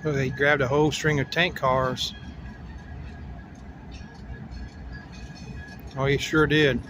So they grabbed a whole string of tank cars. Oh, he sure did.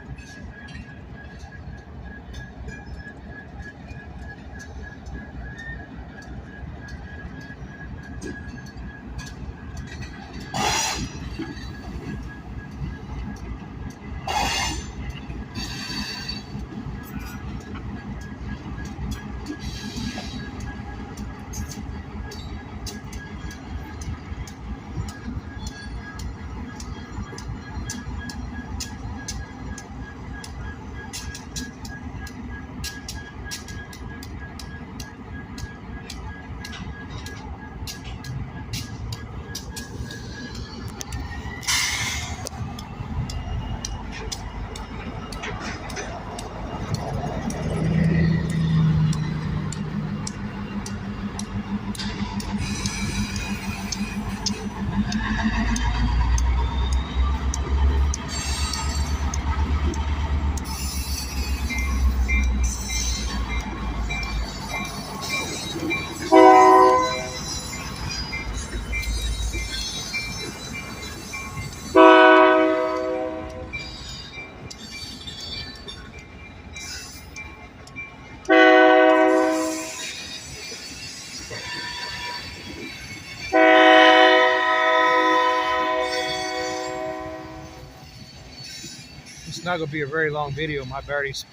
It's not going to be a very long video. My battery's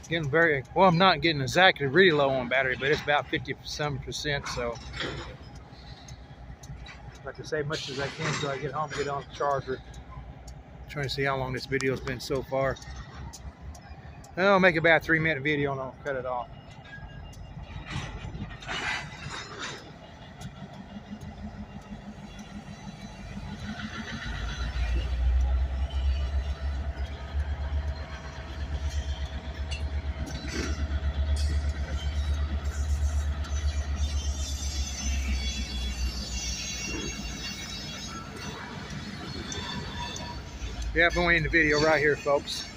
getting well, I'm not getting exactly really low on battery, but it's about 57%. So I like to save much as I can until I get home and get on the charger. I'm trying to see how long this video's been so far. I'll make about a 3-minute video and I'll cut it off. Yeah, I'm going to end the video right here, folks.